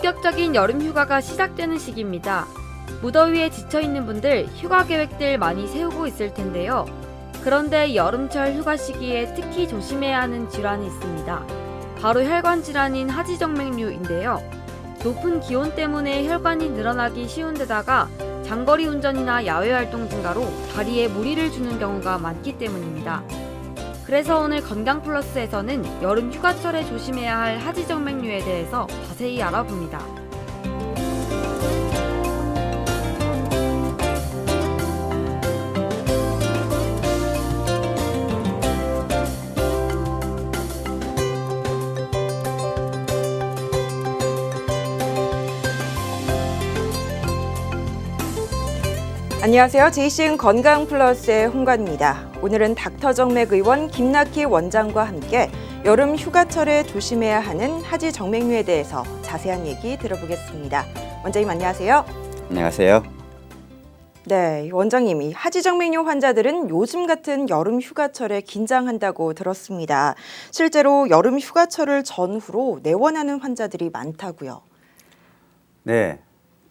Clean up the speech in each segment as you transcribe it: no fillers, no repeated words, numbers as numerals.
본격적인 여름 휴가가 시작되는 시기입니다. 무더위에 지쳐있는 분들 휴가 계획들 많이 세우고 있을 텐데요. 그런데 여름철 휴가 시기에 특히 조심해야 하는 질환이 있습니다. 바로 혈관 질환인 하지정맥류인데요. 높은 기온 때문에 혈관이 늘어나기 쉬운 데다가 장거리 운전이나 야외 활동 증가로 다리에 무리를 주는 경우가 많기 때문입니다. 그래서 오늘 건강플러스에서는 여름 휴가철에 조심해야 할 하지정맥류에 대해서 자세히 알아봅니다. 안녕하세요. JCN 건강플러스의 홍관입니다. 오늘은 닥터정맥 의원 김낙희 원장과 함께 여름 휴가철에 조심해야 하는 하지정맥류에 대해서 자세한 얘기 들어보겠습니다. 원장님 안녕하세요. 안녕하세요. 네, 원장님, 이 하지정맥류 환자들은 요즘 같은 여름 휴가철에 긴장한다고 들었습니다. 실제로 여름 휴가철을 전후로 내원하는 환자들이 많다고요. 네,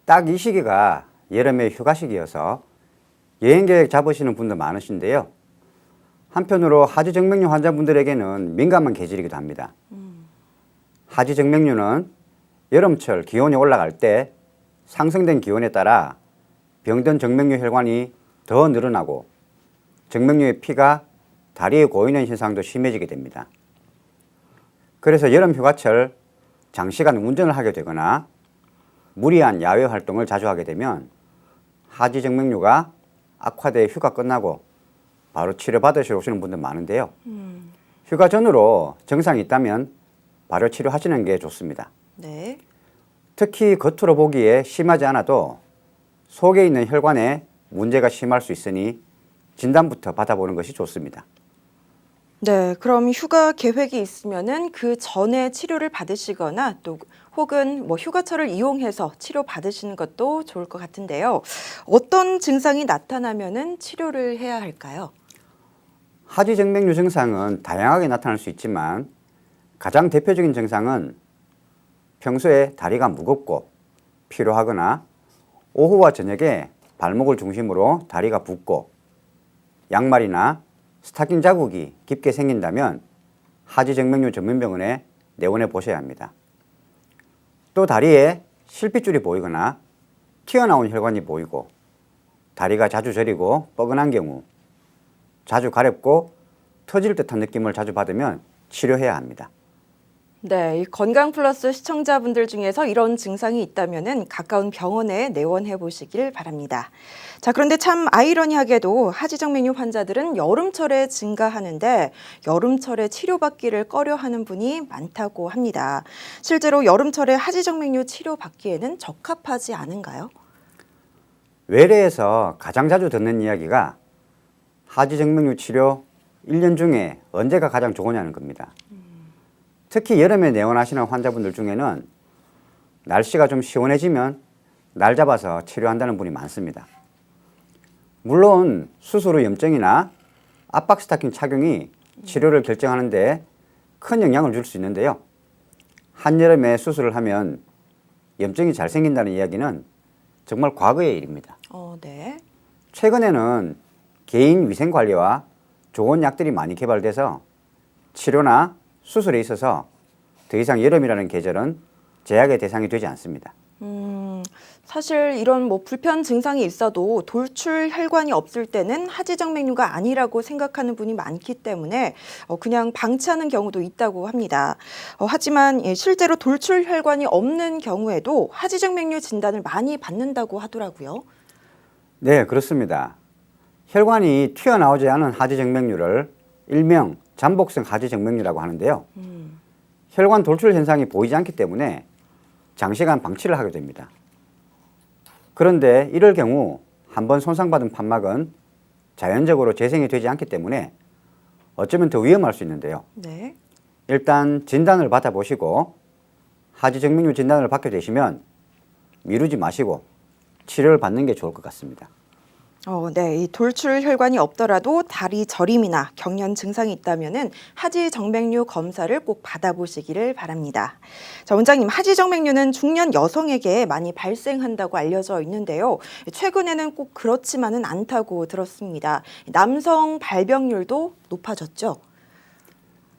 딱 이 시기가 여름의 휴가 시기여서 여행 계획 잡으시는 분도 많으신데요. 한편으로 하지정맥류 환자분들에게는 민감한 계절이기도 합니다. 하지정맥류는 여름철 기온이 올라갈 때 상승된 기온에 따라 병든 정맥류 혈관이 더 늘어나고 정맥류의 피가 다리에 고이는 현상도 심해지게 됩니다. 그래서 여름 휴가철 장시간 운전을 하게 되거나 무리한 야외 활동을 자주 하게 되면 하지정맥류가 악화돼 휴가 끝나고 바로 치료받으시러 오시는 분들 많은데요. 휴가 전으로 증상이 있다면 바로 치료하시는 게 좋습니다. 네. 특히 겉으로 보기에 심하지 않아도 속에 있는 혈관에 문제가 심할 수 있으니 진단부터 받아보는 것이 좋습니다. 네, 그럼 휴가 계획이 있으면은 그 전에 치료를 받으시거나 또 혹은 휴가철을 이용해서 치료 받으시는 것도 좋을 것 같은데요. 어떤 증상이 나타나면은 치료를 해야 할까요? 하지정맥류 증상은 다양하게 나타날 수 있지만 가장 대표적인 증상은 평소에 다리가 무겁고 피로하거나 오후와 저녁에 발목을 중심으로 다리가 붓고 양말이나 스타킹 자국이 깊게 생긴다면 하지정맥류 전문병원에 내원해 보셔야 합니다. 또 다리에 실핏줄이 보이거나 튀어나온 혈관이 보이고 다리가 자주 저리고 뻐근한 경우, 자주 가렵고 터질 듯한 느낌을 자주 받으면 치료해야 합니다. 네, 이 건강플러스 시청자분들 중에서 이런 증상이 있다면은 가까운 병원에 내원해 보시길 바랍니다. 자, 그런데 참 아이러니하게도 하지정맥류 환자들은 여름철에 증가하는데 여름철에 치료받기를 꺼려하는 분이 많다고 합니다. 실제로 여름철에 하지정맥류 치료받기에는 적합하지 않은가요? 외래에서 가장 자주 듣는 이야기가 하지정맥류 치료 1년 중에 언제가 가장 좋으냐는 겁니다. 특히 여름에 내원하시는 환자분들 중에는 날씨가 좀 시원해지면 날 잡아서 치료한다는 분이 많습니다. 물론 수술 후 염증이나 압박 스타킹 착용이 치료를 결정하는 데 큰 영향을 줄 수 있는데요. 한여름에 수술을 하면 염증이 잘 생긴다는 이야기는 정말 과거의 일입니다. 네. 최근에는 개인 위생 관리와 좋은 약들이 많이 개발돼서 치료나 수술에 있어서 더 이상 여름이라는 계절은 제약의 대상이 되지 않습니다. 사실 이런 불편 증상이 있어도 돌출 혈관이 없을 때는 하지정맥류가 아니라고 생각하는 분이 많기 때문에 그냥 방치하는 경우도 있다고 합니다. 하지만 실제로 돌출 혈관이 없는 경우에도 하지정맥류 진단을 많이 받는다고 하더라고요. 네, 그렇습니다. 혈관이 튀어나오지 않은 하지정맥류를 일명 잠복성 하지정맥류라고 하는데요. 혈관 돌출 현상이 보이지 않기 때문에 장시간 방치를 하게 됩니다. 그런데 이럴 경우 한번 손상받은 판막은 자연적으로 재생이 되지 않기 때문에 어쩌면 더 위험할 수 있는데요. 네. 일단 진단을 받아보시고 하지정맥류 진단을 받게 되시면 미루지 마시고 치료를 받는 게 좋을 것 같습니다. 네, 이 돌출 혈관이 없더라도 다리 저림이나 경련 증상이 있다면은 하지정맥류 검사를 꼭 받아보시기를 바랍니다. 자, 원장님, 하지정맥류는 중년 여성에게 많이 발생한다고 알려져 있는데요. 최근에는 꼭 그렇지만은 않다고 들었습니다. 남성 발병률도 높아졌죠?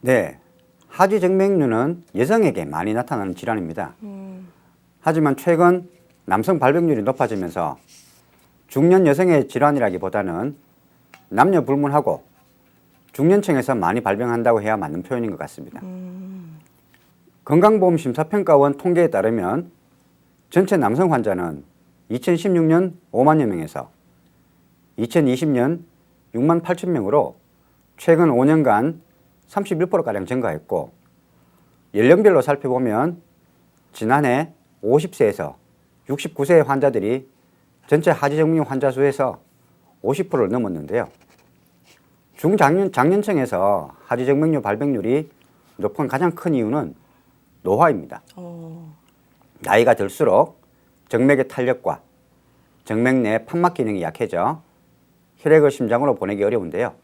네, 하지정맥류는 여성에게 많이 나타나는 질환입니다. 하지만 최근 남성 발병률이 높아지면서 중년 여성의 질환이라기보다는 남녀 불문하고 중년층에서 많이 발병한다고 해야 맞는 표현인 것 같습니다. 건강보험심사평가원 통계에 따르면 전체 남성 환자는 2016년 5만여 명에서 2020년 6만 8천 명으로 최근 5년간 31%가량 증가했고, 연령별로 살펴보면 지난해 50세에서 69세의 환자들이 전체 하지정맥류 환자 수에서 50%를 넘었는데요. 중장년층에서 하지정맥류 발병률이 높은 가장 큰 이유는 노화입니다. 나이가 들수록 정맥의 탄력과 정맥 내 판막 기능이 약해져 혈액을 심장으로 보내기 어려운데요.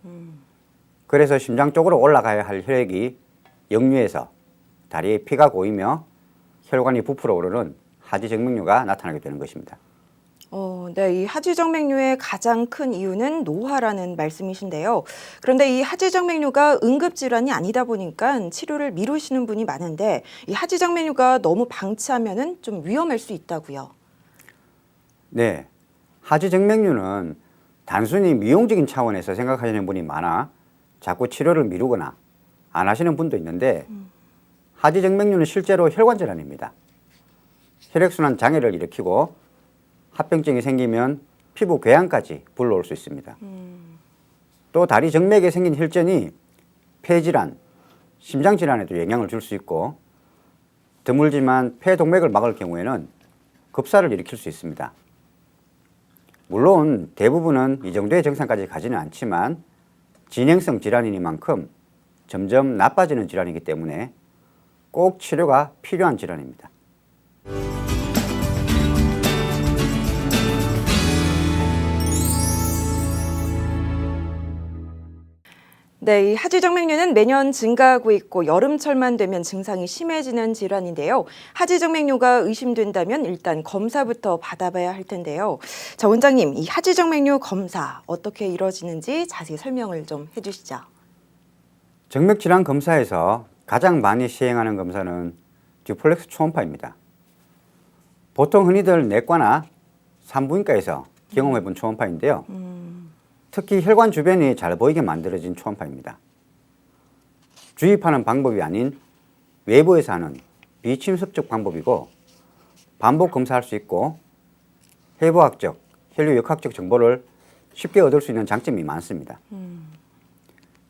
그래서 심장 쪽으로 올라가야 할 혈액이 역류해서 다리에 피가 고이며 혈관이 부풀어 오르는 하지정맥류가 나타나게 되는 것입니다. 네, 이 하지정맥류의 가장 큰 이유는 노화라는 말씀이신데요. 그런데 이 하지정맥류가 응급질환이 아니다 보니까 치료를 미루시는 분이 많은데, 이 하지정맥류가 너무 방치하면은 좀 위험할 수 있다고요. 네, 하지정맥류는 단순히 미용적인 차원에서 생각하시는 분이 많아 자꾸 치료를 미루거나 안 하시는 분도 있는데, 하지정맥류는 실제로 혈관 질환입니다. 혈액순환 장애를 일으키고 합병증이 생기면 피부 궤양까지 불러올 수 있습니다. 또 다리 정맥에 생긴 혈전이 폐질환, 심장질환에도 영향을 줄 수 있고, 드물지만 폐동맥을 막을 경우에는 급사를 일으킬 수 있습니다. 물론 대부분은 이 정도의 증상까지 가지는 않지만 진행성 질환이니만큼 점점 나빠지는 질환이기 때문에 꼭 치료가 필요한 질환입니다. 네, 이 하지정맥류는 매년 증가하고 있고 여름철만 되면 증상이 심해지는 질환인데요. 하지정맥류가 의심된다면 일단 검사부터 받아봐야 할 텐데요. 자, 원장님, 이 하지정맥류 검사 어떻게 이루어지는지 자세히 설명을 좀 해주시죠. 정맥질환 검사에서 가장 많이 시행하는 검사는 듀플렉스 초음파입니다. 보통 흔히들 내과나 산부인과에서 경험해본 초음파인데요. 특히 혈관 주변이 잘 보이게 만들어진 초음파입니다. 주입하는 방법이 아닌 외부에서 하는 비침습적 방법이고, 반복 검사할 수 있고 해부학적, 혈류역학적 정보를 쉽게 얻을 수 있는 장점이 많습니다.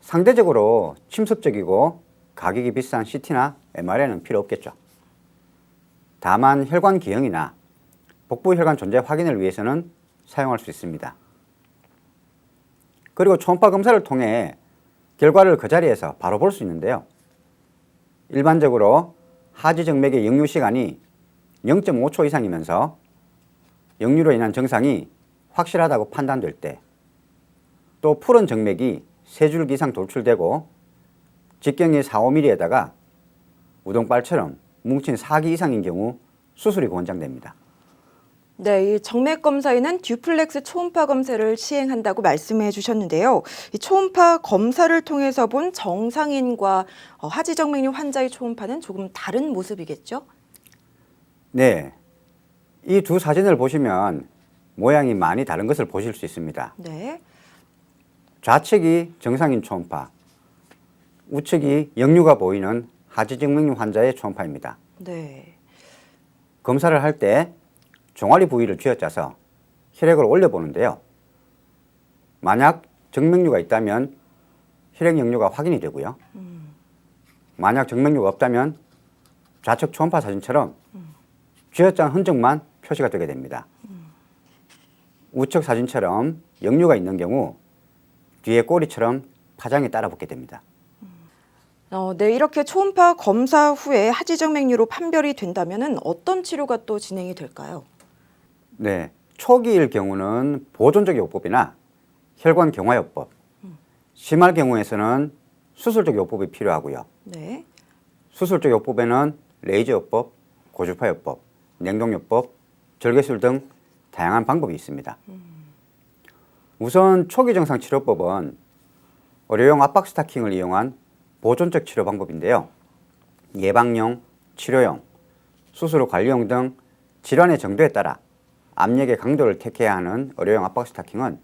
상대적으로 침습적이고 가격이 비싼 CT나 MRI는 필요 없겠죠. 다만 혈관 기형이나 복부 혈관 존재 확인을 위해서는 사용할 수 있습니다. 그리고 초음파 검사를 통해 결과를 그 자리에서 바로 볼 수 있는데요. 일반적으로 하지정맥의 역류 시간이 0.5초 이상이면서 역류로 인한 증상이 확실하다고 판단될 때, 또 푸른 정맥이 3줄기 이상 돌출되고 직경이 4-5mm에다가 우동발처럼 뭉친 4기 이상인 경우 수술이 권장됩니다. 네, 이 정맥 검사에는 듀플렉스 초음파 검사를 시행한다고 말씀해 주셨는데요. 이 초음파 검사를 통해서 본 정상인과 하지정맥류 환자의 초음파는 조금 다른 모습이겠죠? 네, 이 두 사진을 보시면 모양이 많이 다른 것을 보실 수 있습니다. 네. 좌측이 정상인 초음파, 우측이 역류가 보이는 하지정맥류 환자의 초음파입니다. 네. 검사를 할 때 종아리 부위를 쥐어짜서 혈액을 올려보는데요. 만약 정맥류가 있다면 혈액 역류가 확인이 되고요. 만약 정맥류가 없다면 좌측 초음파 사진처럼 쥐어짠 흔적만 표시가 되게 됩니다. 우측 사진처럼 역류가 있는 경우 뒤에 꼬리처럼 파장이 따라붙게 됩니다. 네, 이렇게 초음파 검사 후에 하지정맥류로 판별이 된다면 어떤 치료가 또 진행이 될까요? 네, 초기일 경우는 보존적 요법이나 혈관 경화요법, 심할 경우에서는 수술적 요법이 필요하고요. 네. 수술적 요법에는 레이저 요법, 고주파 요법, 냉동 요법, 절개술 등 다양한 방법이 있습니다. 우선 초기 증상 치료법은 의료용 압박 스타킹을 이용한 보존적 치료 방법인데요. 예방용, 치료용, 수술 후 관리용 등 질환의 정도에 따라 압력의 강도를 택해야 하는 의료용 압박 스타킹은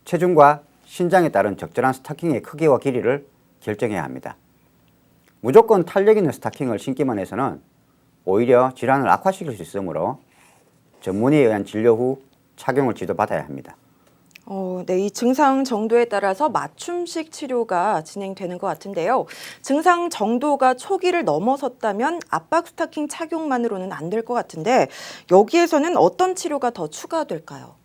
체중과 신장에 따른 적절한 스타킹의 크기와 길이를 결정해야 합니다. 무조건 탄력 있는 스타킹을 신기만 해서는 오히려 질환을 악화시킬 수 있으므로 전문의에 의한 진료 후 착용을 지도받아야 합니다. 네, 이 증상 정도에 따라서 맞춤식 치료가 진행되는 것 같은데요. 증상 정도가 초기를 넘어섰다면 압박 스타킹 착용만으로는 안 될 것 같은데 여기에서는 어떤 치료가 더 추가될까요?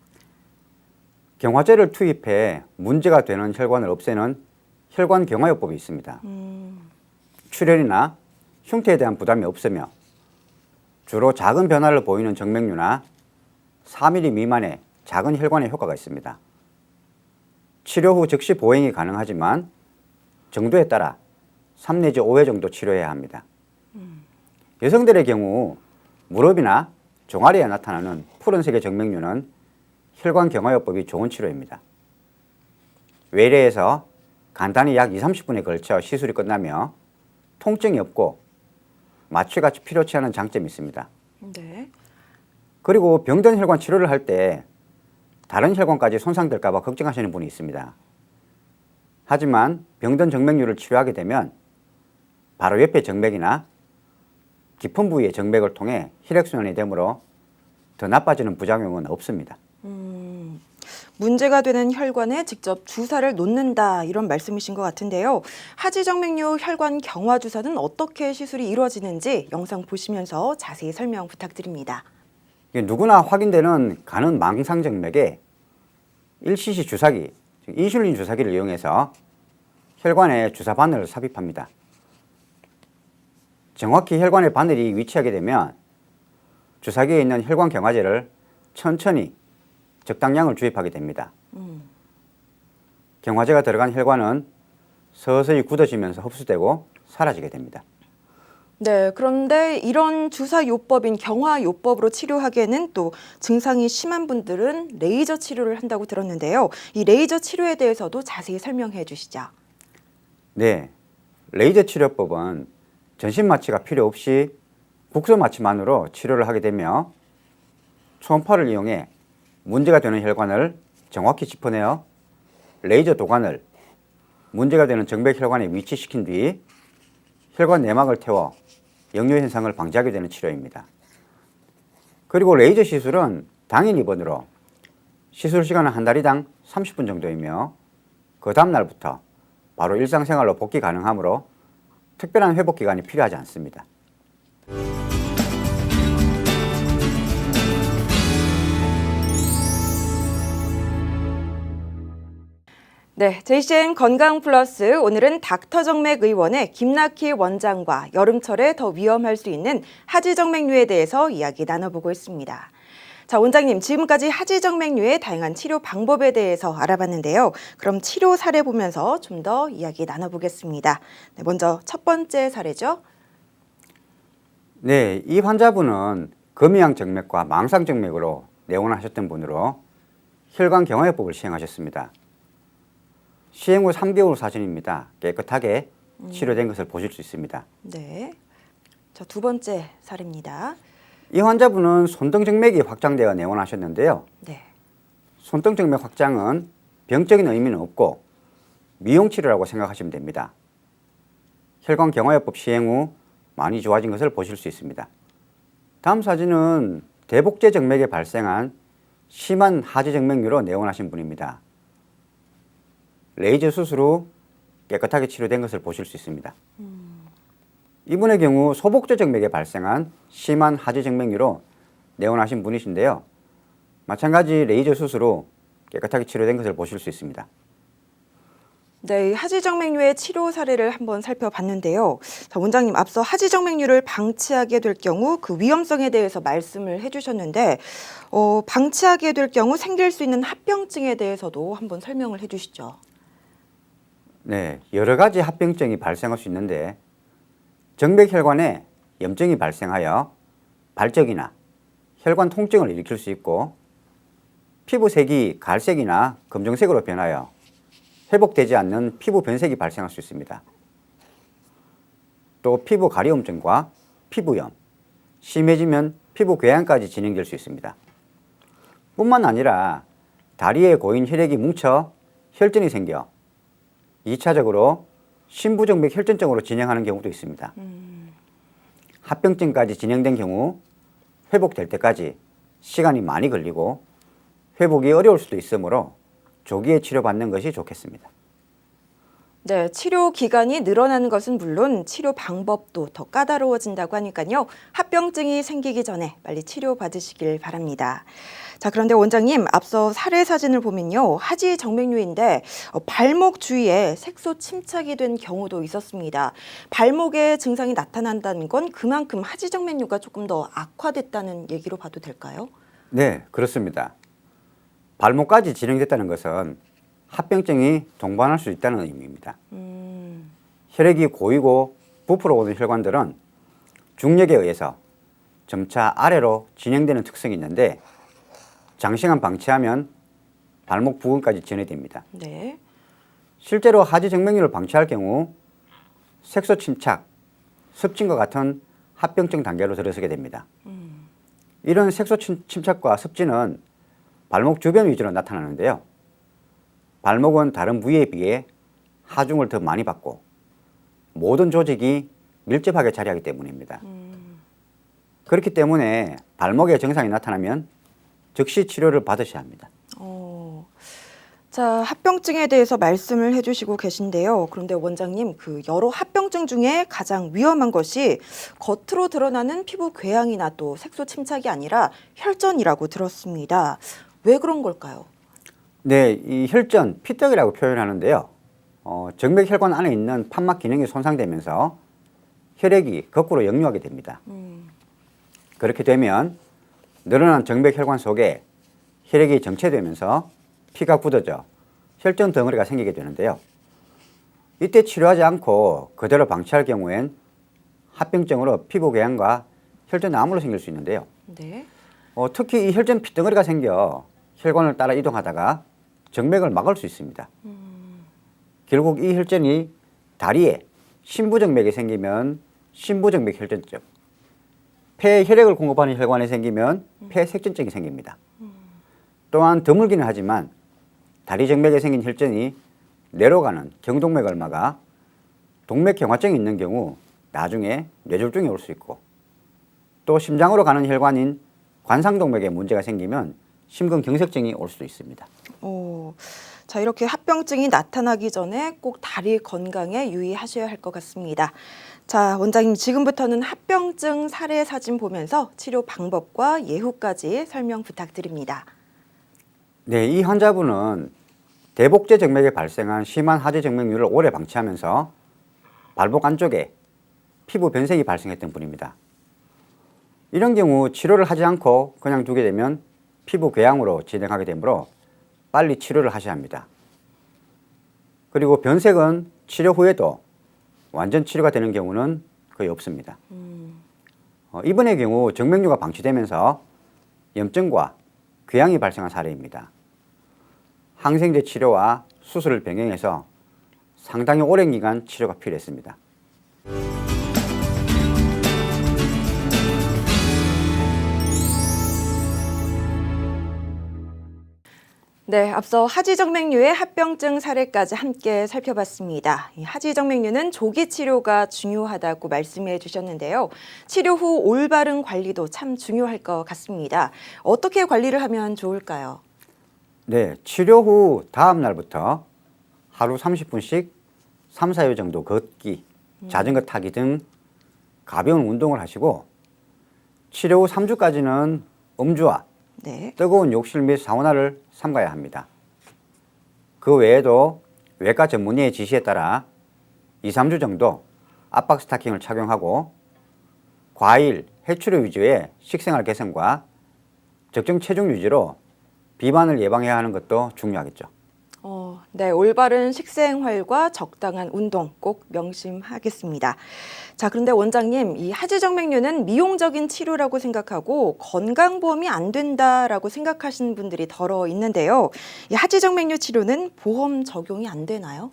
경화제를 투입해 문제가 되는 혈관을 없애는 혈관 경화요법이 있습니다. 출혈이나 흉터에 대한 부담이 없으며 주로 작은 변화를 보이는 정맥류나 4mm 미만의 작은 혈관에 효과가 있습니다. 치료 후 즉시 보행이 가능하지만 정도에 따라 3 내지 5회 정도 치료해야 합니다. 여성들의 경우 무릎이나 종아리에 나타나는 푸른색의 정맥류는 혈관 경화요법이 좋은 치료입니다. 외래에서 간단히 약 20-30분에 걸쳐 시술이 끝나며 통증이 없고 마취같이 필요치 않은 장점이 있습니다. 네. 그리고 병든 혈관 치료를 할 때 다른 혈관까지 손상될까 봐 걱정하시는 분이 있습니다. 하지만 병든 정맥류를 치료하게 되면 바로 옆에 정맥이나 깊은 부위의 정맥을 통해 혈액순환이 되므로 더 나빠지는 부작용은 없습니다. 문제가 되는 혈관에 직접 주사를 놓는다 이런 말씀이신 것 같은데요. 하지정맥류 혈관 경화 주사는 어떻게 시술이 이루어지는지 영상 보시면서 자세히 설명 부탁드립니다. 누구나 확인되는 가는 망상정맥에 1cc 주사기, 즉 인슐린 주사기를 이용해서 혈관에 주사 바늘을 삽입합니다. 정확히 혈관에 바늘이 위치하게 되면 주사기에 있는 혈관 경화제를 천천히 적당량을 주입하게 됩니다. 경화제가 들어간 혈관은 서서히 굳어지면서 흡수되고 사라지게 됩니다. 네, 그런데 이런 주사 요법인 경화 요법으로 치료하기에는 또 증상이 심한 분들은 레이저 치료를 한다고 들었는데요. 이 레이저 치료에 대해서도 자세히 설명해 주시죠. 네, 레이저 치료법은 전신 마취가 필요 없이 국소 마취만으로 치료를 하게 되며 초음파를 이용해 문제가 되는 혈관을 정확히 짚어내어 레이저 도관을 문제가 되는 정맥 혈관에 위치시킨 뒤 혈관 내막을 태워 역류 현상을 방지하게 되는 치료입니다. 그리고 레이저 시술은 당일 입원으로 시술 시간은 한 달이당 30분 정도이며 그 다음 날부터 바로 일상생활로 복귀 가능하므로 특별한 회복 기간이 필요하지 않습니다. 네, JCN 건강 플러스 오늘은 닥터정맥 의원의 김낙희 원장과 여름철에 더 위험할 수 있는 하지정맥류에 대해서 이야기 나눠보고 있습니다. 자, 원장님, 지금까지 하지정맥류의 다양한 치료 방법에 대해서 알아봤는데요. 그럼 치료 사례 보면서 좀 더 이야기 나눠보겠습니다. 네, 먼저 첫 번째 사례죠. 네, 이 환자분은 금이양 정맥과 망상 정맥으로 내원하셨던 분으로 혈관 경화요법을 시행하셨습니다. 시행 후 3개월 사진입니다. 깨끗하게 치료된 것을 보실 수 있습니다. 네. 자, 두 번째 사례입니다. 이 환자분은 손등정맥이 확장되어 내원하셨는데요. 네. 손등정맥 확장은 병적인 의미는 없고 미용치료라고 생각하시면 됩니다. 혈관 경화요법 시행 후 많이 좋아진 것을 보실 수 있습니다. 다음 사진은 대복제 정맥에 발생한 심한 하지정맥류로 내원하신 분입니다. 레이저 수술 후 깨끗하게 치료된 것을 보실 수 있습니다. 이분의 경우 소복제 정맥에 발생한 심한 하지정맥류로 내원하신 분이신데요. 마찬가지 레이저 수술 후 깨끗하게 치료된 것을 보실 수 있습니다. 네, 이 하지정맥류의 치료 사례를 한번 살펴봤는데요. 자, 원장님, 앞서 하지정맥류를 방치하게 될 경우 그 위험성에 대해서 말씀을 해주셨는데 방치하게 될 경우 생길 수 있는 합병증에 대해서도 한번 설명을 해주시죠. 네, 여러 가지 합병증이 발생할 수 있는데 정맥혈관에 염증이 발생하여 발적이나 혈관 통증을 일으킬 수 있고 피부색이 갈색이나 검정색으로 변하여 회복되지 않는 피부 변색이 발생할 수 있습니다. 또 피부 가려움증과 피부염, 심해지면 피부 궤양까지 진행될 수 있습니다. 뿐만 아니라 다리에 고인 혈액이 뭉쳐 혈전이 생겨 2차적으로 심부정맥 혈전증으로 진행하는 경우도 있습니다. 합병증까지 진행된 경우 회복될 때까지 시간이 많이 걸리고 회복이 어려울 수도 있으므로 조기에 치료받는 것이 좋겠습니다. 네, 치료 기간이 늘어나는 것은 물론 치료 방법도 더 까다로워진다고 하니까요. 합병증이 생기기 전에 빨리 치료받으시길 바랍니다. 자, 그런데 원장님, 앞서 사례 사진을 보면요. 하지정맥류인데 발목 주위에 색소 침착이 된 경우도 있었습니다. 발목에 증상이 나타난다는 건 그만큼 하지정맥류가 조금 더 악화됐다는 얘기로 봐도 될까요? 네, 그렇습니다. 발목까지 진행됐다는 것은 합병증이 동반할 수 있다는 의미입니다. 혈액이 고이고 부풀어 오는 혈관들은 중력에 의해서 점차 아래로 진행되는 특성이 있는데 장시간 방치하면 발목 부근까지 진행됩니다. 네. 실제로 하지정맥류를 방치할 경우 색소 침착, 습진과 같은 합병증 단계로 들어서게 됩니다. 이런 색소 침착과 습진은 발목 주변 위주로 나타나는데요. 발목은 다른 부위에 비해 하중을 더 많이 받고 모든 조직이 밀접하게 자리하기 때문입니다. 그렇기 때문에 발목에 증상이 나타나면 즉시 치료를 받으셔야 합니다. 자, 합병증에 대해서 말씀을 해주시고 계신데요. 그런데 원장님, 그 여러 합병증 중에 가장 위험한 것이 겉으로 드러나는 피부 궤양이나 또 색소 침착이 아니라 혈전이라고 들었습니다. 왜 그런 걸까요? 네, 이 혈전, 피떡이라고 표현하는데요. 정맥혈관 안에 있는 판막 기능이 손상되면서 혈액이 거꾸로 역류하게 됩니다. 그렇게 되면 늘어난 정맥혈관 속에 혈액이 정체되면서 피가 굳어져 혈전 덩어리가 생기게 되는데요. 이때 치료하지 않고 그대로 방치할 경우엔 합병증으로 피부 궤양과 혈전 암으로 생길 수 있는데요. 네. 특히 이 혈전 피덩어리가 생겨 혈관을 따라 이동하다가 정맥을 막을 수 있습니다. 결국 이 혈전이 다리에 심부정맥이 생기면 심부정맥 혈전증, 폐에 혈액을 공급하는 혈관에 생기면 폐색전증이 생깁니다. 또한 드물기는 하지만 다리 정맥에 생긴 혈전이 내려가는 경동맥을 막아 동맥경화증이 있는 경우 나중에 뇌졸중이 올 수 있고 또 심장으로 가는 혈관인 관상동맥에 문제가 생기면 심근경색증이 올 수도 있습니다. 자, 이렇게 합병증이 나타나기 전에 꼭 다리 건강에 유의하셔야 할 것 같습니다. 자, 원장님, 지금부터는 합병증 사례 사진 보면서 치료 방법과 예후까지 설명 부탁드립니다. 네, 이 환자분은 대복제 정맥에 발생한 심한 하지정맥류를 오래 방치하면서 발목 안쪽에 피부 변색이 발생했던 분입니다. 이런 경우 치료를 하지 않고 그냥 두게 되면 피부 궤양으로 진행하게 되므로 빨리 치료를 하셔야 합니다. 그리고 변색은 치료 후에도 완전 치료가 되는 경우는 거의 없습니다. 이번의 경우 정맥류가 방치되면서 염증과 궤양이 발생한 사례입니다. 항생제 치료와 수술을 병행해서 상당히 오랜 기간 치료가 필요했습니다. 네, 앞서 하지정맥류의 합병증 사례까지 함께 살펴봤습니다. 이 하지정맥류는 조기 치료가 중요하다고 말씀해 주셨는데요. 치료 후 올바른 관리도 참 중요할 것 같습니다. 어떻게 관리를 하면 좋을까요? 네, 치료 후 다음 날부터 하루 30분씩 3, 4일 정도 걷기, 자전거 타기 등 가벼운 운동을 하시고 치료 후 3주까지는 음주와 네. 뜨거운 욕실 및 사우나를 삼가야 합니다. 그 외에도 외과 전문의의 지시에 따라 2, 3주 정도 압박 스타킹을 착용하고 과일, 해초류 위주의 식생활 개선과 적정 체중 유지로 비만을 예방해야 하는 것도 중요하겠죠. 네, 올바른 식생활과 적당한 운동 꼭 명심하겠습니다. 자, 그런데 원장님, 이 하지정맥류는 미용적인 치료라고 생각하고 건강보험이 안 된다라고 생각하시는 분들이 더러 있는데요. 이 하지정맥류 치료는 보험 적용이 안 되나요?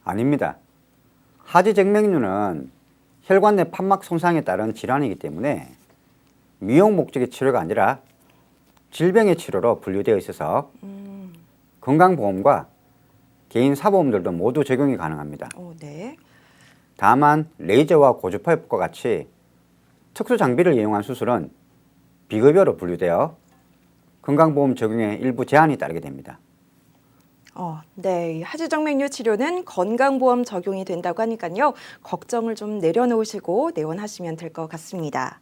아닙니다. 하지정맥류는 혈관 내 판막 손상에 따른 질환이기 때문에 미용 목적의 치료가 아니라 질병의 치료로 분류되어 있어서 건강보험과 개인 사보험들도 모두 적용이 가능합니다. 네. 다만 레이저와 고주파요법과 같이 특수 장비를 이용한 수술은 비급여로 분류되어 건강보험 적용에 일부 제한이 따르게 됩니다. 네, 하지정맥류 치료는 건강보험 적용이 된다고 하니까요. 걱정을 좀 내려놓으시고 내원하시면 될 것 같습니다.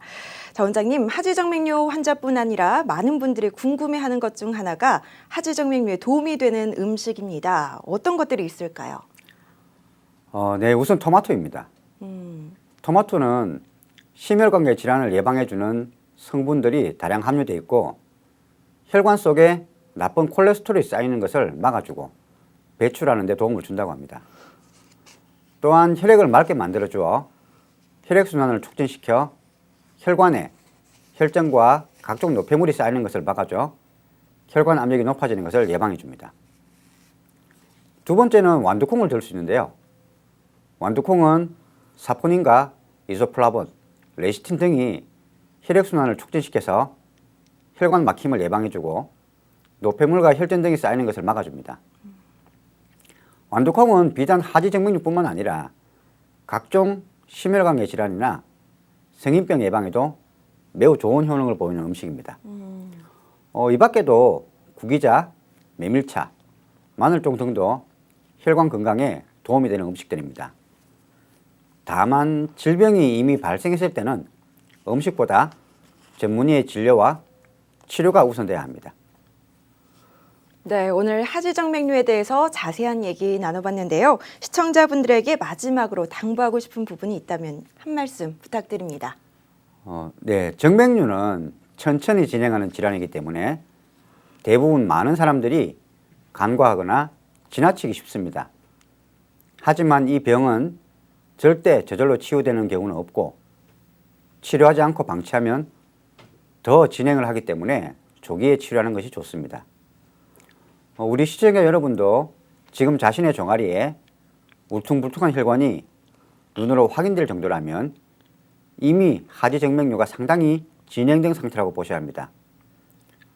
자, 원장님, 하지정맥류 환자뿐 아니라 많은 분들이 궁금해하는 것 중 하나가 하지정맥류에 도움이 되는 음식입니다. 어떤 것들이 있을까요? 네, 우선 토마토입니다. 토마토는 심혈관계 질환을 예방해주는 성분들이 다량 함유되어 있고 혈관 속에 나쁜 콜레스테롤이 쌓이는 것을 막아주고 배출하는 데 도움을 준다고 합니다. 또한 혈액을 맑게 만들어주어 혈액순환을 촉진시켜 혈관에 혈전과 각종 노폐물이 쌓이는 것을 막아줘 혈관 압력이 높아지는 것을 예방해줍니다. 두 번째는 완두콩을 들 수 있는데요. 완두콩은 사포닌과 이소플라본, 레시틴 등이 혈액순환을 촉진시켜서 혈관 막힘을 예방해주고 노폐물과 혈전 등이 쌓이는 것을 막아줍니다. 완두콩은 비단 하지정맥류뿐만 아니라 각종 심혈관계 질환이나 성인병 예방에도 매우 좋은 효능을 보이는 음식입니다. 이 밖에도 구기자, 메밀차, 마늘종 등도 혈관 건강에 도움이 되는 음식들입니다. 다만 질병이 이미 발생했을 때는 음식보다 전문의의 진료와 치료가 우선돼야 합니다. 네, 오늘 하지정맥류에 대해서 자세한 얘기 나눠봤는데요. 시청자분들에게 마지막으로 당부하고 싶은 부분이 있다면 한 말씀 부탁드립니다. 네, 정맥류는 천천히 진행하는 질환이기 때문에 대부분 많은 사람들이 간과하거나 지나치기 쉽습니다. 하지만 이 병은 절대 저절로 치유되는 경우는 없고 치료하지 않고 방치하면 더 진행을 하기 때문에 조기에 치료하는 것이 좋습니다. 우리 시청자 여러분도 지금 자신의 종아리에 울퉁불퉁한 혈관이 눈으로 확인될 정도라면 이미 하지정맥류가 상당히 진행된 상태라고 보셔야 합니다.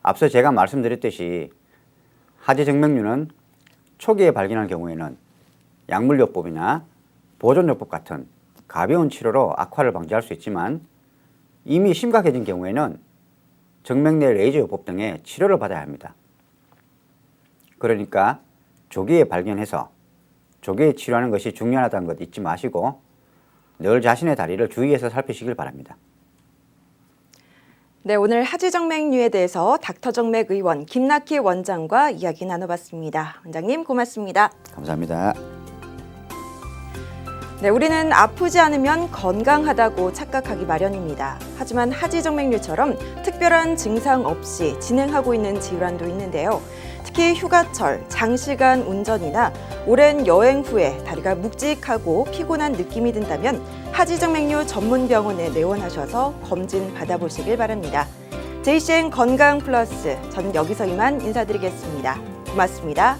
앞서 제가 말씀드렸듯이 하지정맥류는 초기에 발견할 경우에는 약물요법이나 보존요법 같은 가벼운 치료로 악화를 방지할 수 있지만 이미 심각해진 경우에는 정맥 내 레이저요법 등의 치료를 받아야 합니다. 그러니까 조기에 발견해서 조기에 치료하는 것이 중요하다는 것 잊지 마시고 늘 자신의 다리를 주의해서 살피시길 바랍니다. 네, 오늘 하지정맥류에 대해서 닥터정맥 의원 김낙희 원장과 이야기 나눠봤습니다. 원장님 고맙습니다. 감사합니다. 네, 우리는 아프지 않으면 건강하다고 착각하기 마련입니다. 하지만 하지정맥류처럼 특별한 증상 없이 진행하고 있는 질환도 있는데요. 특히 휴가철, 장시간 운전이나 오랜 여행 후에 다리가 묵직하고 피곤한 느낌이 든다면 하지정맥류 전문병원에 내원하셔서 검진 받아보시길 바랍니다. JCN 건강 플러스, 저는 여기서 이만 인사드리겠습니다. 고맙습니다.